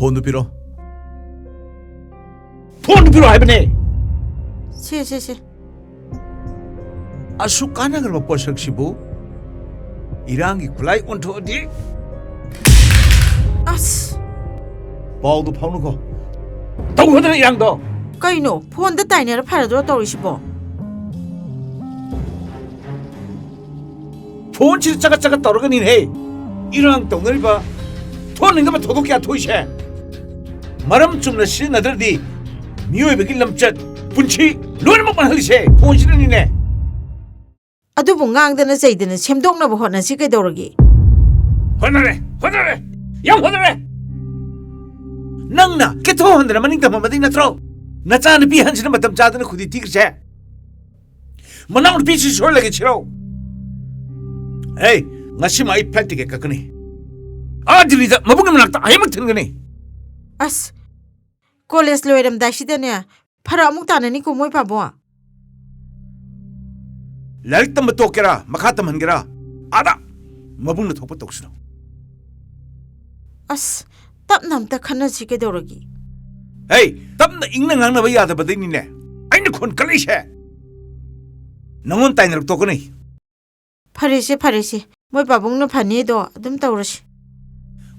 폰도 빌어. 폰도 빌어 하이버네. 시. 아수 까나그르마 뽀석시부 이랑기 굴라이 온토 어디? 아스. 바우도 파우는 거. 더우거든 이랑도. 까이노 폰다 따이네라 팔아도 떠오르시보. 폰 치를 짜가짜가 떨어가닌 해. 이랑 덩어리 봐. 폰인 거만 도둑이야 토이셰. 말함 좀나 신나들디. 미워의 백일 남자 분치 로이먹만 흘리세. 폰 치는이네. 아두부 ꯉꯥꯡꯗꯅ ꯆꯩꯗꯅ ꯁꯦꯝꯗꯣꯛꯅꯕ ꯍꯣꯠꯅꯁꯤ ꯀꯩꯗꯧꯔꯒꯦ? 호너래. 양 호너래. 낭나 깨토한다나 마닝담아 마딩 나트로. 나짜는 비한시는 마담 짜드는 구디 티그세. 만나면 비치 솔라게 치러. 에이, ngasi mai practice kakani. 아들이다 마봉이 낙다 아이막 드는 거니. 아스. 콜레지 ꯂꯣꯏꯔꯝꯗꯥꯏꯁꯤꯗꯅꯦ ꯐꯔꯛ ꯑꯃꯨꯛ ꯇꯥꯅꯅꯤꯀꯣ ꯃꯣꯏ ꯄꯥꯕꯣ. 라릭 담바 똑게라 마카담 한게라 아다 마봉나 톡바 똑스노. 아스. ꯇꯞꯅ ꯑꯝꯇ ꯈꯟꯅꯁꯤ ꯀꯩꯗꯧꯔꯒꯦ? 에이, 담나 잉나 낭나바 야다바데니네. 아이나 콘 칼리셰. 낭원 따이나락 똑거니. ꯐꯔꯦꯁꯦ ꯃꯣꯏ ꯄꯥꯕꯨꯡꯅ ꯐꯅꯤꯗꯣ ꯑꯗꯨꯝ ꯇꯧꯔꯁꯤ.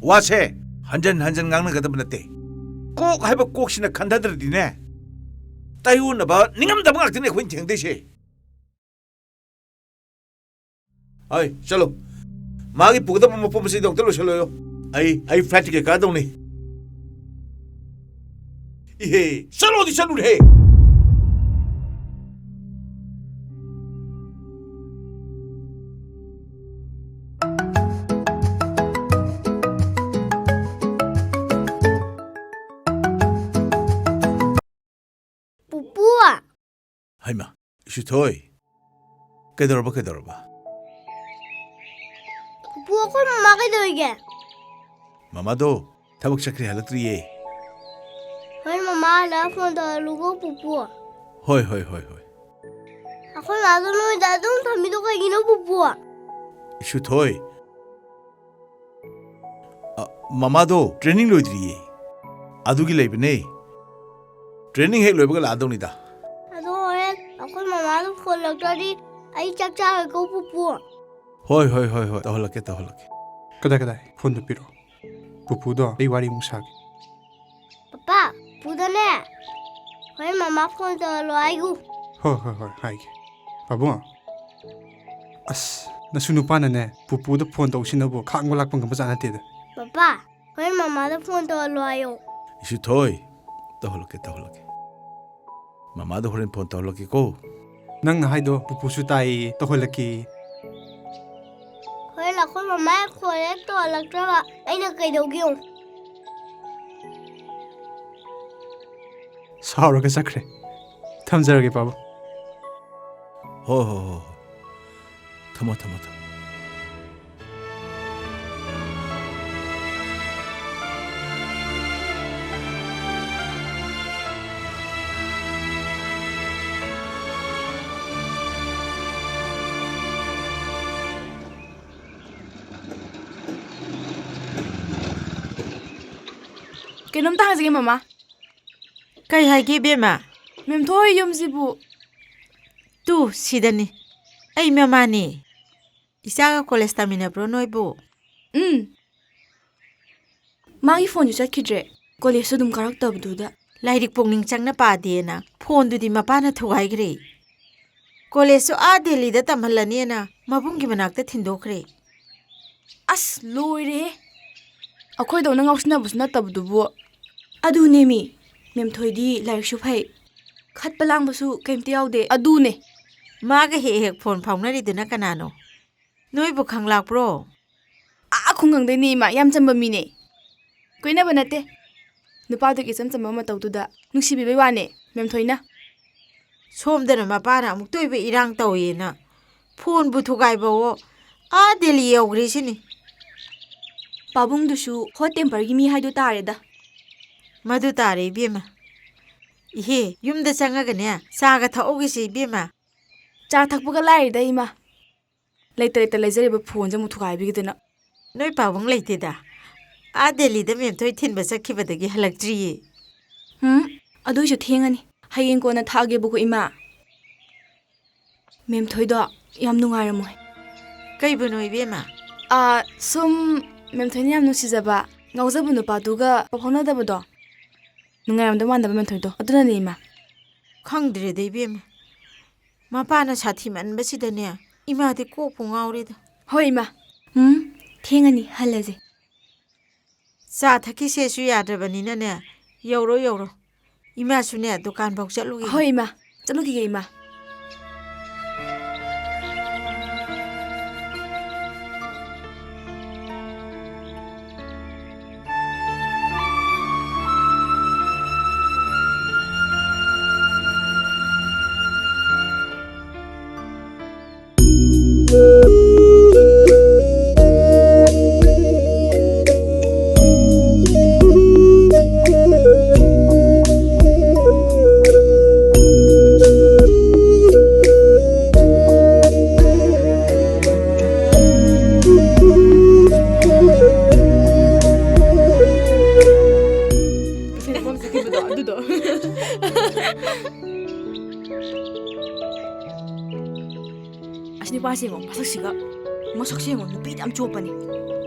와세 한잔 낭나 가다바 나때. 꼭 하이바 꼭시나 칸다들디네. 따이우나 바 닝암다바 악드네 코인 땡데시. 아이, 샬롬. 마기 보다 못 보면서 dokter로 샬로요. 아이 프라티게 가동니. 이헤, 샬로 어디 샬루해. 부부아, 하이마, 슈토이. 깨달아봐. 부부아 콜 마마가 되게. 마마도 타박 차크리 할락드리에. 콜 마마 라폰도 루고 부부아. 호이. 아콜 나도 담미도가 이기는 부부아. 슈토이. 마마도 트레이닝 로이드리에. 아두기 레이브네. 트레이닝 핵 로이브가 라도니다. 나도 해. 아콜 마마도 콜락다리 아이 짝짝하고 부부아. 호이. 떠올랐게. 그다이 폰도 빌어. 부부도 이 와리 뭉사게. 빠빠, 부다네. 콜 마마 폰도 로아이고. 허 하이게. 바보. 아스 나수 누파나네. 부부도 폰 도시나보 칸고 락방 거 보자 나테다. 빠빠, 콜 마마도 폰도 로아요. 슈토이. 떠올랐게. 마마도 호렌 폰 떠올랐게고. 낭나 하이도 부부수 따이 떠홀라키. 콜 마마 콜에 콜락다가 아이나 그이도기용. 사오라가 사크레. 탐자라게 바보. 호호호. 타모. ꯀꯩꯅꯣꯝꯇ ꯍꯥꯏꯖꯒꯦ ꯃꯃꯥ. ꯀꯩ ꯍꯥꯏꯒꯦ ꯕꯦꯝꯃ? ꯃꯦꯝꯊꯣꯏ ꯌꯨꯝꯁꯤꯕꯨ ꯇꯨ ꯁꯤꯗꯅꯤ. ꯑꯩ ꯃꯃꯥꯅꯤ. ꯏꯆꯥꯒ ꯀꯣꯂꯦꯖ ꯇꯝꯃꯤꯟꯅꯕ꯭ꯔꯣ ꯅꯣꯏꯕꯨ? ꯃꯥꯒꯤ ꯐꯣꯟꯁꯨ ꯆꯠꯈꯤꯗ꯭ꯔꯦ. ꯀꯣꯂꯦꯖꯁꯨ ꯑꯗꯨꯝ ꯀꯥꯔꯛꯇꯕꯗꯨꯗ. ꯂꯥꯏꯔꯤꯛ ꯄꯨꯛꯅꯤꯡ ꯆꯪꯅ ꯄꯥꯗꯦꯅ ꯐꯣꯟꯗꯨꯗꯤ ꯃꯄꯥꯅ ꯊꯨꯒꯥꯏꯈ꯭ꯔꯦ. ꯀꯣꯂꯦꯖꯁꯨ ꯗꯦꯜꯂꯤꯗ ꯇꯝꯍꯜꯂꯅꯤꯅ ꯃꯕꯨꯡꯒꯤ ꯃꯅꯥꯛꯇ ꯊꯤꯟꯗꯣꯛꯈ꯭ꯔꯦ. ꯑꯁ ꯂꯣꯏꯔꯦ. ꯑꯩꯈꯣꯏꯗꯧꯅ ꯉꯥꯎꯁꯤꯟꯅꯕꯁꯨ ꯅꯠꯇꯕꯗꯨꯕꯨ. ꯑꯗꯨꯅꯦꯃꯤ. ꯃꯦꯝꯊꯣꯏꯗꯤ ꯂꯥꯏꯔꯤꯛꯁꯨ ꯐꯩ. ꯈꯠꯄ ꯂꯥꯡꯕꯁꯨ ꯀꯩꯝꯇ ꯌꯥꯎꯗꯦ. ꯑꯗꯨꯅꯦ. ꯃꯥꯒ ꯍꯦꯛ ꯐꯣꯟ ꯐꯥꯎꯅꯔꯤꯗꯨꯅ ꯀꯅꯥꯅꯣ? ꯅꯣꯏꯕꯨ ꯈꯪꯂꯥꯛꯄ꯭ꯔꯣ? ꯈꯨꯡꯒꯪꯗꯩꯅꯤ ꯏꯃꯥ. ꯌꯥꯝ ꯆꯝꯕ ꯃꯤꯅꯦ. ꯀꯣꯏꯅꯕ ꯅꯠꯇꯦ. ꯅꯨꯄꯥꯗꯨꯒꯤ ꯏꯆꯝ ꯆꯝꯕ ꯃꯇꯧꯗꯨꯗ ꯅꯨꯡꯁꯤꯕꯤꯕꯩ ꯋꯥꯅꯦ ꯃꯦꯝꯊꯣꯏꯅ. ꯁꯣꯝꯗꯅ ꯃꯄꯥꯅ ꯑꯃꯨꯛ ꯇꯣꯏꯕ ꯏꯔꯥꯡ ꯇꯧꯋꯦꯅ ꯐꯣꯟꯕꯨ ꯊꯨꯒꯥꯏꯕꯋꯣ ꯗꯦꯜꯂꯤ ꯌꯧꯈ꯭ꯔꯤꯁꯤꯅꯤ. ꯄꯥꯕꯨꯡꯗꯨꯁꯨ ꯍꯣꯠ ꯇꯦꯝꯄꯔꯒꯤ ꯃꯤ ꯍꯥꯏꯗꯨ ꯇꯥꯔꯦꯗ. ꯃꯗꯨ ꯇꯥꯔꯦ ꯏꯕꯦꯝꯃ. ꯏꯍꯦ ꯌꯨꯝꯗ ꯆꯪꯉꯒꯅꯦ ꯆꯥꯒ ꯊꯛꯎꯒꯤꯁꯤ ꯏꯕꯦꯝꯃ. ꯆꯥ ꯊꯛꯄꯒ ꯂꯥꯏꯔꯤꯗ ꯏꯃꯥ. ꯂꯩꯇ ꯂꯩꯖꯔꯤꯕ ꯐꯣꯟꯁꯦ ꯑꯃꯨꯛ ꯊꯨꯒꯥꯏꯕꯤꯒꯤꯗꯅ. ꯅꯣꯏ ꯄꯥꯕꯨꯡ ꯂꯩꯇꯦꯗ. ꯗꯦꯜꯂꯤꯗ ꯃꯦꯝꯊꯣꯏ ꯊꯤꯟꯕ ꯆꯠꯈꯤꯕꯗꯒꯤ ꯍꯜꯂꯛꯇ꯭ꯔꯤꯌꯦ ꯑꯗꯨꯏꯁꯨ ꯊꯦꯡꯉꯅꯤ ꯍꯌꯦꯡ ꯀꯣꯟꯅ ꯊꯥꯒꯦꯕꯀꯣ ꯏꯃꯥ ꯃꯦꯝꯊꯣꯏꯗꯣ ꯌꯥꯝ ꯅꯨꯡꯉꯥꯏꯔꯝꯃꯣꯏ ꯀꯩꯕꯨꯅꯣ ꯏꯕꯦꯝꯃ ꯁꯨꯝ ꯃꯦꯝꯊꯣꯏꯅ ꯌꯥꯝ ꯅꯨꯡꯁꯤꯖꯕ ꯉꯥꯎꯖꯕ ꯅꯨꯄꯥꯗꯨꯒ ꯄꯥꯎ ꯐꯥꯎꯅꯗꯕꯗꯣ ꯅꯨꯡꯉꯥꯏꯔꯝꯗꯧ ꯃꯥꯟꯗꯕ ꯃꯦꯝꯊꯣꯏꯗꯣ ꯑꯗꯨꯅꯅꯦ ꯏꯃꯥ ꯈꯪꯗ꯭ꯔꯦꯗ ꯏꯕꯦꯝꯃ ꯃꯄꯥꯅ ꯁꯥꯊꯤꯃꯟꯕꯁꯤꯗꯅꯦ ꯏꯃꯥꯗꯤ ꯀꯣꯛꯄꯨ ꯉꯥꯎꯔꯦꯗ ꯍꯣꯏ ꯏꯃꯥ ꯊꯦꯡꯉꯅꯤ ꯍꯜꯂꯁꯦ ꯆꯥ ꯊꯛꯈꯤꯁꯦꯁꯨ ꯌꯥꯗ꯭ꯔꯕꯅꯤꯅꯅꯦ ꯌꯧꯔꯣ ꯌꯧꯔꯣ ꯏꯃꯥꯁꯨꯅꯦ ꯗꯨꯀꯥꯟꯐꯥꯎ ꯆꯠꯂꯨꯒꯦ ꯍꯣꯏ ꯏꯃꯥ ꯆꯠꯂꯨꯈꯤꯒꯦ ꯏꯃꯥ ꯑꯁ ꯅꯨꯄꯥꯁꯤ ꯌꯦꯡꯉꯣ ꯃꯁꯛꯁꯤ ꯌꯦꯡꯉꯣ ꯅꯨꯄꯤꯗꯤ ꯌꯥꯝ ꯆꯣꯞꯄꯅꯤ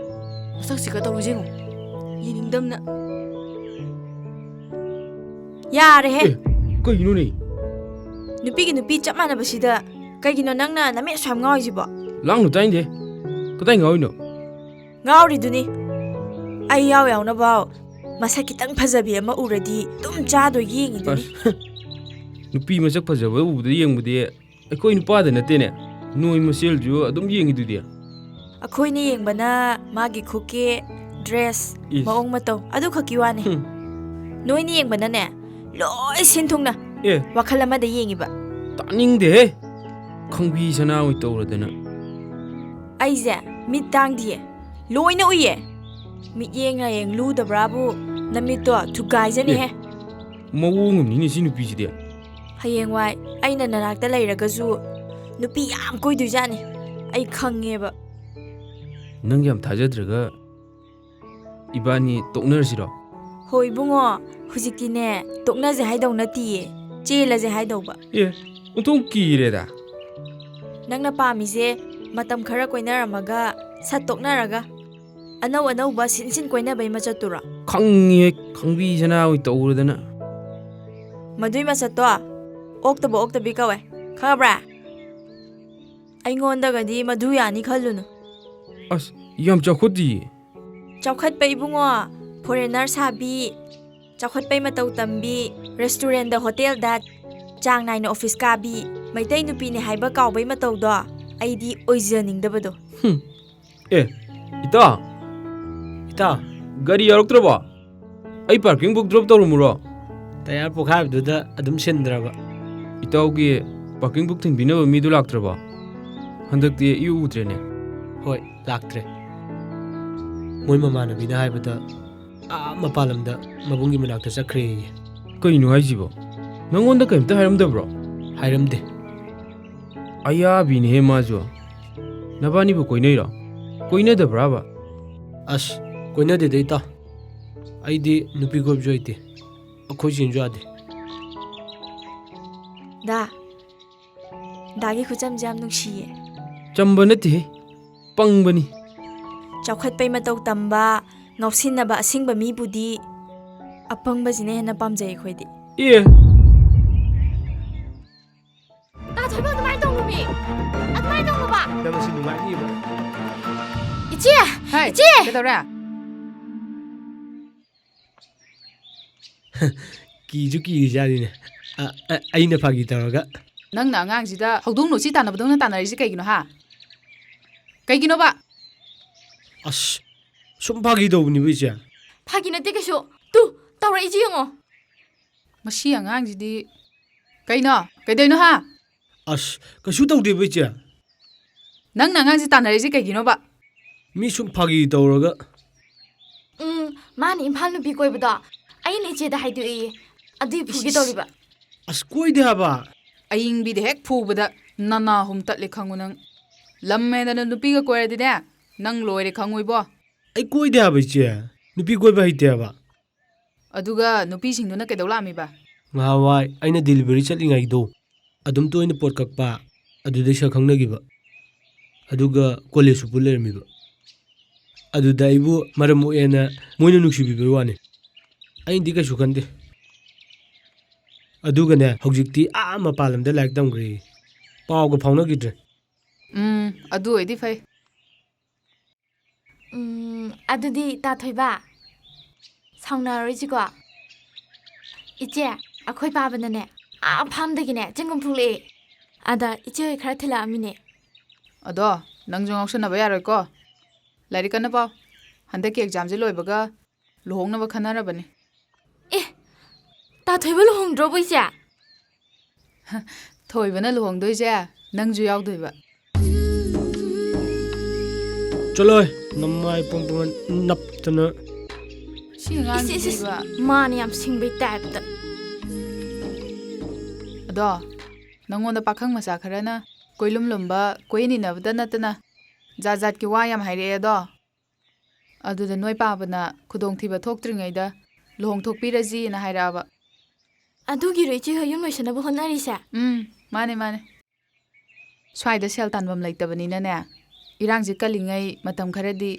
ꯃꯁꯛꯁꯤꯒ ꯇꯧꯔꯨꯁꯤ ꯌꯦꯡꯉꯣ ꯌꯦꯡꯅꯤꯡꯗꯝꯅ ꯌꯥꯔꯦꯍꯦ ꯀꯩꯒꯤꯅꯣꯅꯦ ꯅꯨꯄꯤꯒꯤ ꯅꯨꯄꯤ ꯆꯞ ꯃꯥꯟꯅꯕꯁꯤꯗ ꯀꯩꯒꯤꯅꯣ ꯅꯪꯅ ꯅꯃꯤꯠ ꯑꯁꯨꯛ ꯉꯥꯎꯔꯤꯁꯤꯕꯣ ꯂꯥꯡꯅꯨ ꯇꯥꯏꯅꯦ ꯀꯗꯥꯏ ꯉꯥꯎꯔꯤꯅꯣ ꯉꯥꯎꯔꯤꯗꯨꯅꯤ ꯑꯩ ꯌꯥꯎꯅꯕꯥꯎ ꯃꯁꯛꯈꯤꯇꯪ ꯐꯖꯕꯤ ꯑꯃ ꯎꯔꯗꯤ ꯑꯗꯨꯝ ꯆꯥꯗꯣ ꯌꯦꯡꯉꯤꯗꯨꯅꯤ ꯅꯨꯄꯤ ꯃꯁꯛ ꯐꯖꯕ ꯎꯕꯗ ꯌꯦꯡꯕꯗꯤ ꯑꯩꯈꯣꯏ ꯅꯨꯄꯥꯗ ꯅꯠꯇꯦꯅꯦ ꯅꯣꯏ ꯃꯁꯦꯜꯁꯨ ꯑꯗꯨꯝ ꯌꯦꯡꯉꯤꯗꯨꯗꯤ ꯑꯩꯈꯣꯏꯅ ꯌꯦꯡꯕꯅ ꯃꯥꯒꯤ ꯈꯨꯀꯦ ꯗ꯭ꯔꯦꯁ ꯃꯑꯣꯡ ꯃꯇꯧ ꯑꯗꯨ ꯈꯛꯀꯤ ꯋꯥꯅꯤ ꯅꯣꯏꯅ ꯌꯦꯡꯕꯅꯅꯦ ꯂꯣꯏ ꯁꯤꯟꯊꯨꯡꯅ ꯋꯥꯈꯜ ꯑꯃꯗ ꯌꯦꯡꯉꯤꯕ ꯇꯥꯅꯤꯡꯗꯦꯍꯦ ꯈꯪꯕꯤ ꯁꯅꯥ ꯑꯣꯏ ꯇꯧꯔꯗꯅ ꯑꯩꯁꯦ ꯃꯤꯠ ꯇꯥꯡꯗꯤꯌꯦ ꯂꯣꯏꯅ ꯎꯏꯌꯦ ꯃꯤꯠꯌꯦꯡ ꯅꯥꯌꯦꯡ ꯂꯨꯗꯕ꯭ꯔꯥꯕꯨ ꯅꯃꯤꯠꯇꯣ ꯊꯨꯒꯥꯏꯖꯅꯤꯍꯦ ꯃꯑꯣꯡ ꯑꯃꯅꯤꯅꯦ ꯁꯤ ꯅꯨꯄꯤꯁꯤꯗꯤ ꯍꯌꯦꯡꯋꯥꯏ ꯑꯩꯅ ꯅꯅꯥꯛꯇ ꯂꯩꯔꯒꯁꯨ ꯅꯨꯄꯤ ꯌꯥꯝ ꯀꯣꯏꯗꯣꯏꯖꯥꯠꯅꯤ ꯑꯩ ꯈꯪꯉꯦꯕ ꯅꯪ ꯌꯥꯝ ꯊꯥꯖꯗ꯭ꯔꯒ ꯏꯕꯥꯅꯤ ꯇꯣꯛꯅꯔꯁꯤꯔꯣ ꯍꯣꯏ ꯏꯕꯨꯡꯉꯣ ꯍꯧꯖꯤꯛꯇꯤꯅꯦ ꯇꯣꯛꯅꯁꯦ ꯍꯥꯏꯗꯧ ꯅꯠꯇꯤꯌꯦ ꯆꯦꯜꯂꯁꯦ ꯍꯥꯏꯗꯧꯕ ꯑꯣꯟꯊꯣꯛ ꯀꯤꯔꯦꯗ ꯅꯪꯅ ꯄꯥꯝꯃꯤꯁꯦ ꯃꯇꯝꯈꯔ ꯀꯣꯏꯅꯔꯝꯃꯒ ꯁꯠ ꯇꯣꯛꯅꯔꯒ ꯑꯅꯧꯕ ꯁꯤꯟ ꯀꯣꯏꯅꯕꯩ ꯃꯆꯠꯇꯨꯔꯣ ꯈꯪꯉꯤꯍꯦ ꯈꯪꯕꯤ ꯁꯅꯥ ꯑꯣꯏ ꯇꯧꯔꯗꯅ ꯃꯗꯨꯏ ꯃꯆꯠꯇꯣ ꯑꯣꯛꯇꯕꯤ ꯀꯧꯋꯦ ꯈꯪꯕ꯭ꯔꯥ ꯑꯩꯉꯣꯟꯗꯒꯗꯤ ꯃꯗꯨ ꯌꯥꯅꯤ ꯈꯜꯂꯨꯅꯨ ꯑꯁ ꯌꯥꯝ ꯆꯥꯎꯈꯠꯇꯤꯌꯦ ꯆꯥꯎꯈꯠꯄ ꯏꯕꯨꯡꯉꯣ ꯐꯣꯔꯦꯟꯅꯔ ꯁꯥꯕꯤ ꯆꯥꯎꯈꯠꯄꯩ ꯃꯇꯧ ꯇꯝꯕꯤ ꯔꯦꯁꯇꯨꯔꯦꯟꯗ ꯍꯣꯇꯦꯜꯗ ꯆꯥꯡ ꯅꯥꯏꯅ ꯑꯣꯐꯤꯁ ꯀꯥꯕꯤ ꯃꯩꯇꯩ ꯅꯨꯄꯤꯅꯦ ꯍꯥꯏꯕ ꯀꯥꯎꯕꯩ ꯃꯇꯧꯗꯣ ꯑꯩꯗꯤ ꯑꯣꯏꯖꯅꯤꯡꯗꯕꯗꯣ ꯏꯇꯥ ꯒꯥꯔꯤ ꯌꯥꯎꯔꯛꯇ꯭ꯔꯕꯣ ꯑꯩ ꯄꯥꯔꯀꯤꯡ ꯕꯨꯛ ꯗ꯭ꯔꯣꯞ ꯇꯧꯔꯝꯃꯨꯔꯣ ꯇꯌꯥꯔ ꯄꯣꯈꯥꯏꯕꯗꯨꯗ ꯑꯗꯨꯝ ꯁꯤꯟꯗ꯭ꯔꯕ ꯏꯇꯥꯎꯒꯤ ꯄꯥꯔꯀꯤꯡ ꯕꯨꯛ ꯊꯤꯟꯕꯤꯅꯕ ꯃꯤꯗꯨ ꯂꯥꯛꯇ꯭ꯔꯕꯣ ꯍꯟꯗꯛꯇꯤ ꯏꯎ ꯎꯗ꯭ꯔꯦꯅꯦ ꯍꯣꯏ ꯂꯥꯛꯇ꯭ꯔꯦ ꯃꯣꯏ ꯃꯃꯥꯟꯅꯕꯤꯅ ꯍꯥꯏꯕꯗ ꯃꯄꯥꯟ ꯂꯝꯗ ꯃꯕꯨꯡꯒꯤ ꯃꯅꯥꯛꯇ ꯆꯠꯈ꯭ꯔꯦꯌꯦ ꯀꯩꯅꯣ ꯍꯥꯏꯁꯤꯕꯣ ꯅꯪꯉꯣꯟꯗ ꯀꯩꯝꯇ ꯍꯥꯏꯔꯝꯗꯕ꯭ꯔꯣ ꯍꯥꯏꯔꯝꯗꯦ ꯑꯌꯥꯕꯤꯅꯦꯍꯦ ꯃꯥꯁꯨ ꯅꯕꯥꯅꯤꯕꯨ ꯀꯣꯏꯅꯩꯔꯣ ꯀꯣꯏꯅꯗꯕ꯭ꯔꯥꯕ ꯑꯁ ꯀꯣꯏꯅꯗꯦꯗ ꯏꯇꯥꯎ ꯑꯩꯗꯤ ꯅꯨꯄꯤ ꯀꯣꯏꯕꯁꯨ ꯍꯩꯇꯦ ꯑꯩꯈꯣꯏ ꯆꯦꯟꯁꯨ ꯌꯥꯗꯦ ꯗꯥꯒꯤ ꯈꯨꯆꯝꯁꯦ ꯌꯥꯝ ꯅꯨꯡꯁꯤꯌꯦ ꯆꯝꯕ ꯅꯠꯇꯦꯍꯦ ꯄꯪꯕꯅꯤ ꯆꯥꯎꯈꯠꯄꯩ ꯃꯇꯧ ꯇꯝꯕ ꯉꯥꯎꯁꯤꯟꯅꯕ ꯑꯁꯤꯡꯕ ꯃꯤꯕꯨꯗꯤ ꯑꯄꯪꯕꯁꯤꯅ ꯍꯦꯟꯅ ꯄꯥꯝꯖꯩ ꯑꯩꯈꯣꯏꯗꯤ ꯊꯣꯏꯕ ꯑꯗꯨꯃꯥꯏꯅ ꯇꯧꯅꯨꯃꯤ ꯑꯗꯨꯃꯥꯏꯅ ꯇꯧꯅꯨꯕ ꯅꯪꯁꯤ ꯅꯨꯡꯉꯥꯏꯅꯤꯕ ꯏꯆꯦ ꯏꯆꯦ ꯀꯩꯗꯧꯔꯦ ꯀꯤꯁꯨ ꯀꯤꯔꯤꯖꯥꯠꯅꯤꯅꯦ ꯑꯩꯅ ꯐꯥꯒꯤ ꯇꯧꯔꯒ ꯅꯪꯅ ꯑꯉꯥꯡꯁꯤꯗ ꯍꯧꯗꯣꯡ ꯅꯨꯡꯁꯤ ꯇꯥꯟꯅꯕꯗꯧꯅ ꯇꯥꯟꯅꯔꯤꯁꯤ ꯀꯩꯒꯤꯅꯣ ꯀꯩꯒꯤꯅꯣꯕ ꯑꯁ ꯁꯨꯝ ꯐꯥꯒꯤ ꯇꯧꯕꯅꯦꯕ ꯏꯆꯦ ꯐꯥꯒꯤ ꯅꯠꯇꯦ ꯀꯩꯁꯨ ꯇꯧꯔꯛꯏꯁꯤ ꯌꯦꯡꯉꯣ ꯃꯁꯤ ꯑꯉꯥꯡꯁꯤꯗꯤ ꯀꯩꯗꯧꯅꯣ ꯑꯁ ꯀꯩꯁꯨ ꯇꯧꯗꯦꯕ ꯏꯆꯦ ꯅꯪꯅ ꯑꯉꯥꯡꯁꯤ ꯇꯥꯟꯅꯔꯤꯁꯤ ꯀꯩꯒꯤꯅꯣꯕ ꯃꯤ ꯁꯨꯝ ꯐꯥꯒꯤ ꯇꯧꯔꯒ ꯃꯥꯅ ꯏꯝꯐꯥꯜ ꯅꯨꯄꯤ ꯀꯣꯏꯕꯗꯣ ꯑꯩꯅ ꯏꯆꯦꯗ ꯍꯥꯏꯗꯣꯛꯏꯌꯦ ꯑꯗꯨꯏ ꯐꯨꯒꯦ ꯇꯧꯔꯤꯕ ꯑꯁ ꯀꯣꯏꯗꯦ ꯍꯥꯏꯕ ꯑꯌꯤꯡꯕꯤꯗ ꯍꯦꯛ ꯐꯨꯕꯗ ꯅꯅꯥꯍꯨꯝ ꯇꯠꯂꯦ ꯈꯪꯉꯨ ꯅꯪ ꯂꯝ ꯍꯦꯟꯗꯅ ꯅꯨꯄꯤꯒ ꯀꯣꯏꯔꯗꯤꯅꯦ ꯅꯪ ꯂꯣꯏꯔꯦ ꯈꯪꯉꯨꯏꯕꯣ ꯑꯩ ꯀꯣꯏꯗꯦ ꯍꯥꯏꯕ ꯏꯆꯦ nupi koiba haiteba ꯑꯗꯨꯒ ꯅꯨꯄꯤꯁꯤꯡꯗꯨꯅ ꯀꯩꯗꯧ ꯂꯥꯛꯑꯝꯃꯤꯕ? ngawai aina delivery chatlingai do adum toina pot kakpa adudai sa khangnagiba aduga college pu lermiba aduda ibu maram ena moina nuksibiba wani aindi ka sukande aduga ne hojikti a mapalamda like tamgri pawga phaunagidre ꯑꯗꯨ ꯑꯣꯏꯗꯤ ꯐꯩ. ꯑꯗꯨꯗꯤ ꯇꯥꯊꯣꯏꯕ ꯁꯥꯎꯅꯔꯣꯏꯁꯤꯀꯣ. 이제 ꯑꯩꯈꯣꯏ ꯄꯥꯕꯅꯅꯦ ꯐꯥꯝꯗꯒꯤꯅꯦ ꯆꯦꯡꯒꯨꯝ ꯐꯨꯛꯂꯛꯑꯦ. ꯑꯗ ꯏꯆꯦ ꯍꯣꯏ ꯈꯔ ꯊꯤꯜꯂꯛꯑꯝꯃꯤꯅꯦ. ꯑꯗꯣ ꯅꯪꯁꯨ ꯉꯥꯎꯁꯟꯅꯕ ꯌꯥꯔꯣꯏꯀꯣ. ꯂꯥꯏꯔꯤꯛ ꯀꯟꯅ ꯄꯥꯎ. ꯍꯟꯗꯛꯀꯤ ꯑꯦꯛꯖꯥꯝꯁꯦ ꯂꯣꯏꯕꯒ ꯂꯨꯍꯣꯡꯅꯕ ꯈꯟꯅꯔꯕꯅꯤ. ꯑꯦ ꯇꯥꯊꯣꯏꯕ ꯂꯨꯍꯣꯡꯗ꯭ꯔꯣꯕꯣ ꯏꯆꯦ? ꯊꯣꯏꯕꯅ ꯂꯨꯍꯣꯡꯗꯣꯏꯁꯦ ꯅꯪꯁꯨ ꯌꯥꯎꯗꯣꯏꯕ. choloi namai pongpongan naptana ꯁꯤ ꯑꯉꯥꯡꯁꯤꯕ. ꯃꯥꯅ ꯌꯥꯝ ꯁꯤꯡꯕꯩ ꯇꯥꯏꯞꯇ. ꯑꯗꯣ ꯅꯪꯉꯣꯟꯗ ꯄꯥꯈꯪ ꯃꯆꯥ ꯈꯔꯅ ꯀꯣꯏꯂꯨꯝ ꯂꯨꯝꯕ ꯀꯣꯏꯅꯤꯅꯕꯗ ꯅꯠꯇꯅ ꯖꯥꯠ ꯖꯥꯠꯀꯤ ꯋꯥ ꯌꯥꯝ ꯍꯥꯏꯔꯛꯑꯦ ꯑꯗꯣ. ꯑꯗꯨꯗ ꯅꯣꯏ ꯄꯥꯕꯅ ꯈꯨꯗꯣꯡꯊꯤꯕ ꯊꯣꯛꯇ꯭ꯔꯤꯉꯩꯗ ꯂꯨꯍꯣꯡꯊꯣꯛꯄꯤꯔꯁꯤꯅ ꯍꯥꯏꯔꯛꯑꯕ. ꯑꯗꯨꯒꯤꯔꯣ ꯏꯆꯦ ꯍꯣꯏ ꯌꯨꯝ ꯂꯣꯏꯁꯟꯅꯕ ꯍꯣꯠꯅꯔꯤꯁꯦ? ꯃꯥꯅꯦ ꯃꯥꯅꯦ. ꯁ꯭ꯋꯥꯏꯗ ꯁꯦꯜ ꯇꯥꯟꯐꯝ ꯂꯩꯇꯕꯅꯤꯅꯅꯦ, ꯏꯔꯥꯡꯁꯦ ꯀꯜꯂꯤꯉꯩ ꯃꯇꯝ ꯈꯔꯗꯤ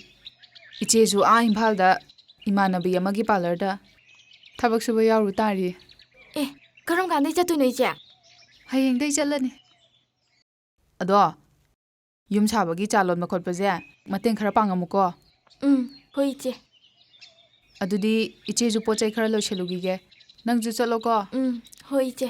ꯏꯆꯦꯁꯨ ꯏꯝꯐꯥꯜꯗ ꯏꯃꯥꯟꯅꯕꯤ ꯑꯃꯒꯤ ꯄꯥꯔꯂꯔꯗ ꯊꯕꯛ ꯁꯨꯕ ꯌꯥꯎꯔꯨ ꯇꯥꯔꯤ. ꯑꯦ ꯀꯔꯝ ꯀꯥꯟꯗꯩ ꯆꯠꯇꯣꯏꯅꯣ ꯏꯆꯦ? ꯍꯌꯦꯡꯗꯩ ꯆꯠꯂꯅꯤ. ꯑꯗꯣ ꯌꯨꯝ ꯁꯥꯕꯒꯤ ꯆꯥ ꯂꯣꯟꯕ ꯈꯣꯠꯄꯁꯦ ꯃꯇꯦꯡ ꯈꯔ ꯄꯥꯡꯉꯝꯃꯨꯀꯣ. ꯍꯣꯏ ꯏꯆꯦ. ꯑꯗꯨꯗꯤ ꯏꯆꯦꯁꯨ ꯄꯣꯠ ꯆꯩ ꯈꯔ ꯂꯣꯏꯁꯤꯜꯂꯨꯈꯤꯒꯦ. ꯅꯪꯁꯨ ꯆꯠꯂꯣꯀꯣ. ꯍꯣꯏ ꯏꯆꯦ.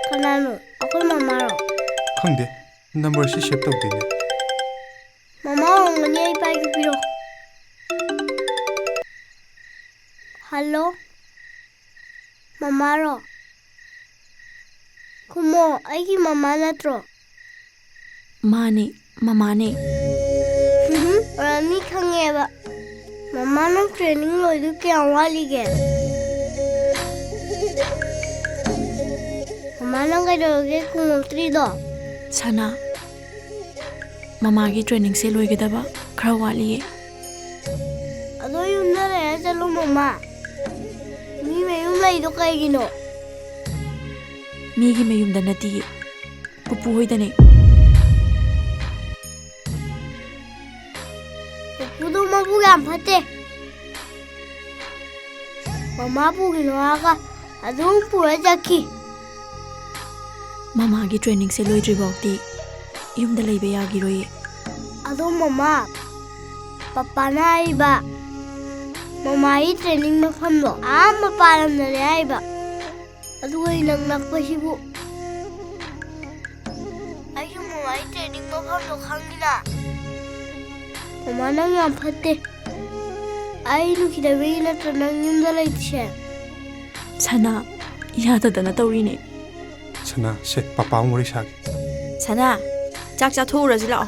ꯀꯅꯥꯅꯣ? ꯑꯩꯈꯣꯏ ꯃꯃꯥꯔꯣ? ꯈꯪꯗꯦ ꯅꯝꯕꯔꯁꯤ ꯁꯦꯞ ꯇꯧꯗꯦꯅꯦ ꯃꯃꯥ ꯑꯣꯏꯔꯝꯒꯅꯤ, ꯑꯩ ꯄꯥꯏꯒꯦ ꯄꯤꯔꯣ. ꯍꯜꯂꯣ ꯃꯃꯥꯔꯣ? ꯈꯨꯝꯃꯣ, ꯑꯩꯒꯤ ꯃꯃꯥ ꯅꯠꯇ꯭ꯔꯣ? ꯃꯥꯅꯦ ꯃꯃꯥꯅꯦ. ꯑꯣꯏꯔꯝꯅꯤ ꯈꯪꯉꯦꯕ. ꯃꯃꯥ ꯅꯪ ꯇ꯭ꯔꯦꯅꯤꯡ ꯂꯣꯏꯗꯨ ꯀꯌꯥꯝ ꯋꯥꯠꯂꯤꯒꯦ? ꯃꯃꯥ ꯅꯪ ꯀꯩꯗꯧꯔꯒꯦ ꯈꯨꯝꯃꯛꯇ꯭ꯔꯤꯗꯣ? ꯁꯅꯥ ꯃꯃꯥꯒꯤ ꯇ꯭ꯔꯦꯅꯤꯡꯁꯦ ꯂꯣꯏꯒꯗꯕ ꯈꯔ ꯋꯥꯠꯂꯤꯌꯦ. ꯑꯗꯣ ꯌꯨꯝꯗ ꯂꯩꯔ ꯆꯠꯂꯨ ꯃꯃꯥ. ꯃꯤ ꯃꯌꯨꯝ ꯂꯩꯗꯣ ꯀꯩꯒꯤꯅꯣ? ꯃꯤꯒꯤ ꯃꯌꯨꯝꯗ ꯅꯠꯇꯤꯌꯦ, ꯄꯨꯄꯨ ꯍꯣꯏꯗꯅꯦ. ꯄꯨꯄꯨꯗꯣ ꯃꯕꯨꯛ ꯌꯥꯝ ꯐꯠꯇꯦ. ꯃꯃꯥ ꯄꯨꯈꯤꯅꯣ ꯍꯥꯏꯔꯒ ꯑꯗꯨꯝ ꯄꯨꯔ ꯆꯠꯈꯤ. ꯃꯃꯥꯒꯤ ꯇ꯭ꯔꯦꯅꯤꯡꯁꯦ ꯂꯣꯏꯗ꯭ꯔꯤꯐꯥꯎꯗꯤ ꯌꯨꯝꯗ ꯂꯩꯕ ꯌꯥꯒꯤꯔꯣꯏꯌꯦ. ꯑꯗꯣ ꯃꯃꯥ, ꯄꯄꯥꯅ ꯍꯥꯏꯕ ꯃꯃꯥꯒꯤ ꯇ꯭ꯔꯦꯅꯤꯡ ꯃꯐꯝꯗꯣ ꯃꯄꯥꯟ ꯂꯝꯗꯅꯦ ꯍꯥꯏꯕ. ꯑꯗꯨꯒ ꯏꯅꯛ ꯅꯛꯄꯁꯤꯕꯨ. ꯑꯩꯁꯨ ꯃꯃꯥꯒꯤ ꯇ꯭ꯔꯦꯅꯤꯡ ꯃꯐꯝꯗꯣ ꯈꯪꯉꯤꯅ. ꯃꯃꯥ ꯅꯪ ꯌꯥꯝ ꯐꯠꯇꯦ. ꯑꯩ ꯅꯨꯡꯁꯤꯗꯕꯒꯤ ꯅꯠꯇ꯭ꯔ ꯅꯪ ꯌꯨꯝꯗ ꯂꯩꯇ꯭ꯔꯤꯁꯦ? ꯁꯅꯥ ꯌꯥꯗꯗꯅ ꯇꯧꯔꯤꯅꯦ. ꯁꯅꯥ ꯁꯦ ꯄꯄꯥ ꯑꯃꯨꯛ ꯋꯥꯔꯤ ꯁꯥꯒꯦ. ꯁꯅꯥ ꯆꯥꯛ ꯆꯥꯊꯣꯛꯎꯔꯁꯤ ꯂꯥꯛꯑꯣ.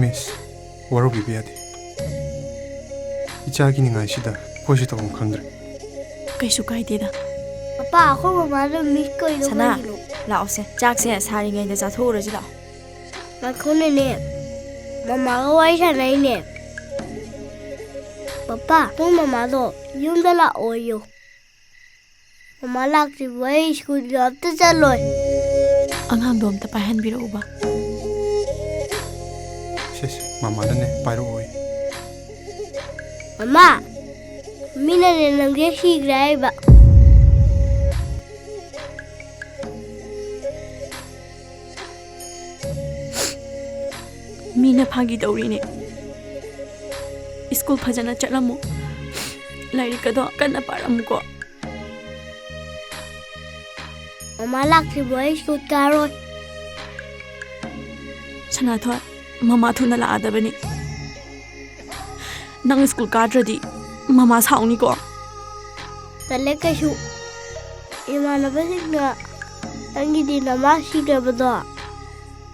ꯃꯤꯁ ꯋꯥꯔꯧꯕꯤꯕ ꯌꯥꯗꯦ. ꯏꯆꯥꯒꯤ ꯅꯤꯡꯉꯥꯏꯁꯤꯗ ꯑꯩꯈꯣꯏꯁꯨ ꯇꯧꯐꯝ ꯈꯪꯗ꯭ꯔꯦ. ꯀꯩꯁꯨ ꯀꯥꯏꯗꯦꯗ. ꯄꯄꯥ ꯑꯩꯈꯣꯏ ꯃꯃꯥꯗ ꯃꯤꯁ ꯀꯩꯗꯣ ꯁꯅꯥ ꯀꯩꯒꯤꯅꯣ? ꯂꯥꯛꯑꯣꯁꯦ, ꯆꯥꯛꯁꯦ ꯁꯥꯔꯤꯉꯩꯗ ꯆꯥꯊꯣꯛꯎꯔꯁꯤ ꯂꯥꯛꯑꯣ. ꯉꯥꯏꯈꯣꯅꯦꯅꯦ, ꯃꯃꯥꯒ ꯋꯥꯔꯤ ꯁꯥꯟꯅꯩꯅꯦ. ꯄꯄꯥ ꯅꯪ ꯃꯃꯥꯗꯣ ꯌꯨꯝꯗ ꯂꯥꯛꯑꯣꯌꯣ. ꯃꯃꯥ ꯂꯥꯛꯇ꯭ꯔꯤꯕ ꯑꯩ ꯁ꯭ꯀꯨꯜꯒ ꯑꯝꯇ ꯆꯠꯂꯣꯏ. ꯑꯉꯥꯡꯗꯣ ꯑꯝꯇ ꯄꯥꯏꯍꯟꯕꯤꯔꯛꯎꯕ. ꯁꯦ ꯃꯃꯥꯅꯅꯦ ꯄꯥꯏꯔꯛꯑꯣꯏ. ꯃꯃꯥ, ꯃꯤꯅꯅꯦ ꯅꯪꯁꯦ ꯁꯤꯈ꯭ꯔꯦ ꯍꯥꯏꯕ. ꯃꯤꯅ ꯐꯥꯒꯤ ꯇꯧꯔꯤꯅꯦ. ꯁ꯭ꯀꯨꯜ ꯐꯖꯅ ꯆꯠꯂꯝꯃꯨ, ꯂꯥꯏꯔꯤꯛꯀꯗꯣ ꯀꯟꯅ ꯄꯥꯔꯝꯃꯨꯀꯣ. ꯃꯃꯥ ꯂꯥꯛꯇ꯭ꯔꯤꯕ ꯑꯩ ꯁ꯭ꯀꯨꯜ ꯀꯥꯔꯣꯏ. ꯁꯅꯥꯊꯣꯏ, ꯃꯃꯥ ꯊꯨꯅ ꯂꯥꯛꯑꯗꯕꯅꯤ. ꯅꯪ ꯁ꯭ꯀꯨꯜ ꯀꯥꯗ꯭ꯔꯗꯤ ꯃꯃꯥ ꯁꯥꯎꯅꯤꯀꯣ. ꯇꯜꯂꯦ ꯀꯩꯁꯨ. 이만아버지가 당기디 나마시려버도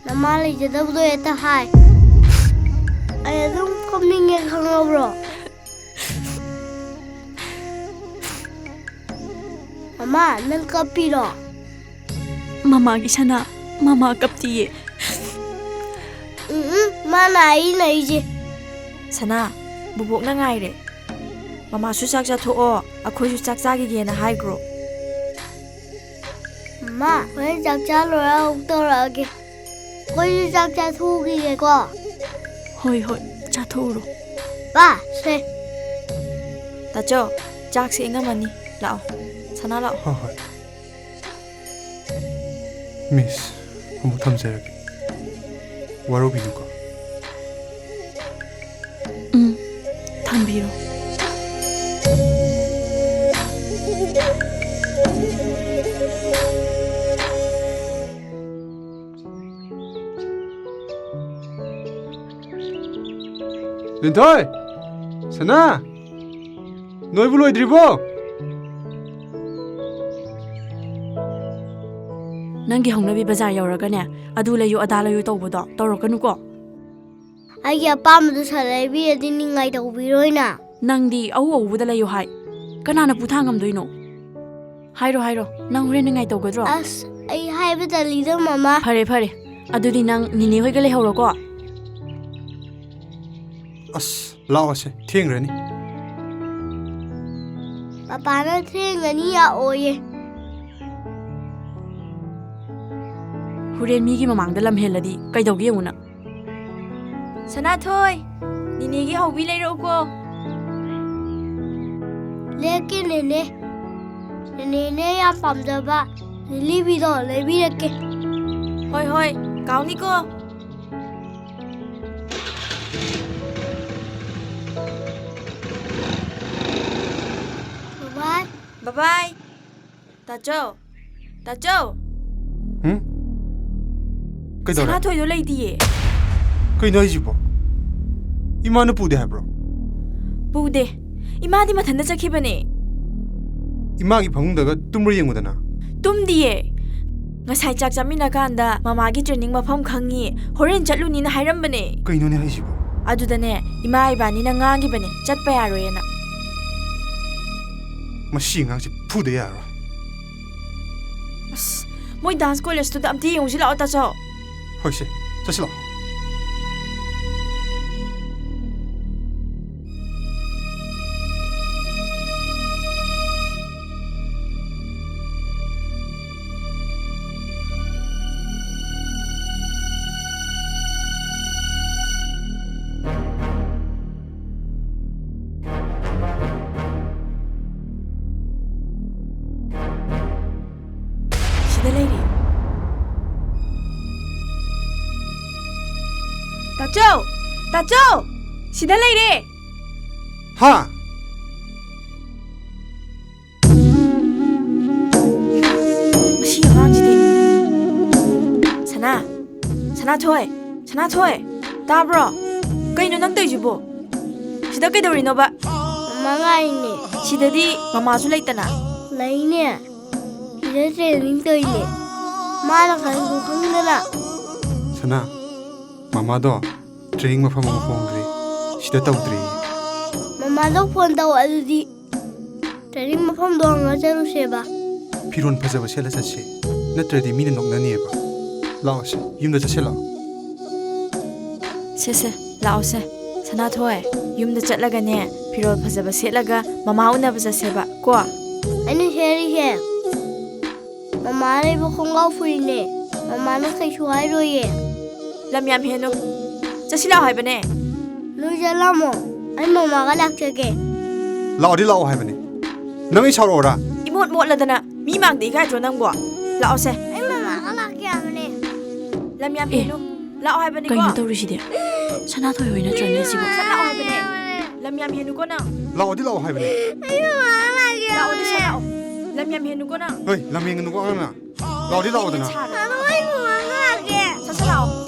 나마를 이제부터 했다 하이 아야동 컴닝에 강어브로 엄마 난 커피로 ꯃꯃꯥꯒꯤ ꯁꯅꯥ ꯃꯃꯥ ꯀꯞꯇꯤꯌꯦ 마나 이나이지 ꯁꯅꯥ ꯕꯨꯕꯣꯛꯅ ꯉꯥꯏꯔꯦ ꯃꯃꯥꯁꯨ ꯆꯥꯛ ꯆꯥꯊꯣꯛꯑꯣ ꯑꯩꯈꯣꯏꯁꯨ ꯆꯥꯛ ꯆꯥꯈꯤꯒꯦꯅ ꯍꯥꯏꯈ꯭ꯔꯣ 엄마 왜 짝짝로야 웃더라게 거기 짝짝 속이게고 ꯍꯣꯏ ꯍꯣꯏ ꯆꯥꯊꯣꯛꯎꯔꯣ 빠세 ꯇꯥꯆꯧ ꯆꯥꯛꯁꯦ ꯏꯪꯉꯝꯃꯅꯤ ꯂꯥꯛꯑꯣ ꯁꯅꯥ ꯂꯥꯛꯑꯣ ꯍꯣꯏ ꯍꯣꯏ ꯃꯤꯁ ꯑꯃꯨꯛ ꯊꯝꯖꯔꯒꯦ ꯋꯥꯔꯧꯕꯤꯅꯨꯀꯣ ꯊꯝꯕꯤꯔꯣ ꯂꯤꯟꯊꯣꯏ ꯁꯅꯥ ꯅꯣꯏꯕꯨ ꯂꯣꯏꯗ꯭ꯔꯤꯕꯣ ꯅꯪꯒꯤ ꯍꯧꯅꯕꯤ ꯕꯖꯥꯔ ꯌꯧꯔꯒꯅꯦ ꯑꯗꯨ ꯂꯩꯌꯨ ꯑꯗꯥ ꯂꯩꯌꯨ ꯇꯧꯕꯗꯣ ꯇꯧꯔꯛꯀꯅꯨꯀꯣ 아기 아빠도 살아비에디 닝가이다 오비로이나 ꯅꯪꯗꯤ ꯑꯎ ꯑꯎꯕꯗ ꯂꯩꯌꯨ ꯍꯥꯏ ꯀꯅꯥꯅ ꯄꯨꯊꯥꯡ ꯉꯝꯗꯣꯏꯅꯣ ꯍꯥꯏꯔꯣ ꯍꯥꯏꯔꯣ ꯅꯪ ꯍꯣꯔꯦꯟ ꯅꯤꯡꯉꯥꯏ ꯇꯧꯒꯗ꯭ꯔꯣ 아스 아이 하이브다 리더 마마 ꯐꯔꯦ ꯐꯔꯦ ꯑꯗꯨꯗꯤ ꯅꯪ ꯅꯤꯅꯦ ꯍꯣꯏꯒ ꯂꯩꯍꯧꯔꯣꯀꯣ ꯑꯁ ꯂꯥꯛꯑꯣꯁꯦ ꯊꯦꯡꯈ꯭ꯔꯅꯤ 아빠는 트랭가니야 오예 ꯍꯣꯔꯦꯟ ꯃꯤꯒꯤ ꯃꯃꯥꯡꯗ ꯂꯝ ꯍꯦꯜꯂꯗꯤ ꯀꯩꯗꯧꯒꯦ ꯌꯦꯡꯉꯨ ꯅꯪ ꯁꯅꯥꯊꯣꯏ ꯅꯤꯅꯦꯒꯤ ꯍꯧꯕꯤ ꯂꯩꯔꯛꯎꯀꯣ लेके नेने नेने या पामजबा लिलीबिदो लेबिरके ꯍꯣꯏ ꯍꯣꯏ ꯀꯥꯎꯅꯤꯀꯣ 바이 바이바이 ꯇꯥꯆꯧ ꯇꯥꯆꯧ ꯀꯩꯗꯧꯔꯦ ꯁꯅꯥꯊꯣꯏꯗꯣ ꯂꯩꯇꯤꯌꯦ ꯀꯩꯅꯣ ꯍꯥꯏꯁꯤꯕꯣ ꯏꯃꯥꯅ ꯄꯨꯗꯦ ꯍꯥꯏꯕ꯭ꯔꯣ ꯄꯨꯗꯦ ꯏꯃꯥꯗꯤ ꯃꯊꯟꯇ ꯆꯠꯈꯤꯕꯅꯦ 이마기 방문다가 뜸을 ꯌꯦꯡꯉꯨꯗꯅ ꯇꯨꯝꯗꯤꯌꯦ ꯉꯁꯥꯏ ꯆꯥꯛ ꯆꯥꯃꯤꯟꯅꯀꯥꯟꯗ ꯃꯃꯥꯒꯤ ꯇ꯭ꯔꯦꯅꯤꯡ ꯃꯐꯝ ꯈꯪꯉꯤ ꯍꯣꯔꯦꯟ ꯆꯠꯂꯨꯅꯤꯅ ꯍꯥꯏꯔꯝꯕꯅꯦ ꯀꯩꯅꯣꯅꯦ ꯍꯥꯏꯁꯤꯕꯣ ꯑꯗꯨꯗꯅꯦ ꯏꯃꯥ ꯏꯕꯥꯅꯤꯅ ꯉꯥꯡꯈꯤꯕꯅꯦ ꯆꯠꯄ ꯌꯥꯔꯣꯏꯅ ꯃꯁꯤ ꯑꯉꯥꯡꯁꯦ ꯐꯨꯗ ꯌꯥꯔꯣꯏ ꯑꯁ ꯃꯣꯏ ꯗꯥꯟꯁ ꯀꯣꯂꯦꯖꯇꯨꯗ ꯑꯝꯇ ꯌꯦꯡꯉꯨꯁꯤ ꯂꯥꯛꯑꯣ ꯇꯥꯆꯧ ꯍꯣꯏꯁꯦ ꯆꯠꯁꯤ ꯂꯥꯛꯑꯣ 시대 레이디 따쪼! 따쪼! 시대 레이디! 하! 시 영광지디 사나 사나토이 사나토이 따브로 그이노 낭 떠이지보 시다 그이도리노바 엄마가 있네 시대디 마마수 레이따나 레이네 이제 트레이닝도 있네 마나 가는 거 황들아 사나 마마도 트레이닝 mafam ama hongre sida tawdri 마마도 폰다고 알지 트레이닝 mafam도 anga charusheba 피론 파자바 셀라 자체 나트라디 미는 녹나니에바 라오시 yumda 자체 라 세세 라오세 사나토이 윰다 ꯆꯠꯂꯒꯅꯦ ꯐꯤꯔꯣꯜ ꯐꯖꯕ ꯁꯦꯠꯂꯒ ꯃꯃꯥ ꯎꯅꯕ ꯆꯠꯁꯦꯕ ꯀꯣ 아니 쉐리해 마마를 이거 공가 풀이네 마마는 그렇게 하이로예 lam yam henu chasila haibane 누잘라모 아니 마마가 낙저게 라오디 라오 하이바니 너희 사로라 imot mot ladana mi mang de gai tro nang bo lao se 아니 마마가 낙게 하네 lam yam henu lao haibane ko ꯀꯩꯅꯣ ꯇꯧꯔꯤꯁꯤꯗꯤ ꯁꯅꯥꯊꯣꯏ ꯍꯣꯏ ꯅꯠꯇ꯭ꯔꯅꯦ ꯁꯤꯕꯣ lao haibane lam yam henu ko na 라오디 라오 하이바니 아니 마마가 낙게 lao de sa 하네 lao lam yam henu ko na 헤이 라밍은 누구 하나 라오디 라오드나 마마가 이거 마마가 낙게 sa sa lao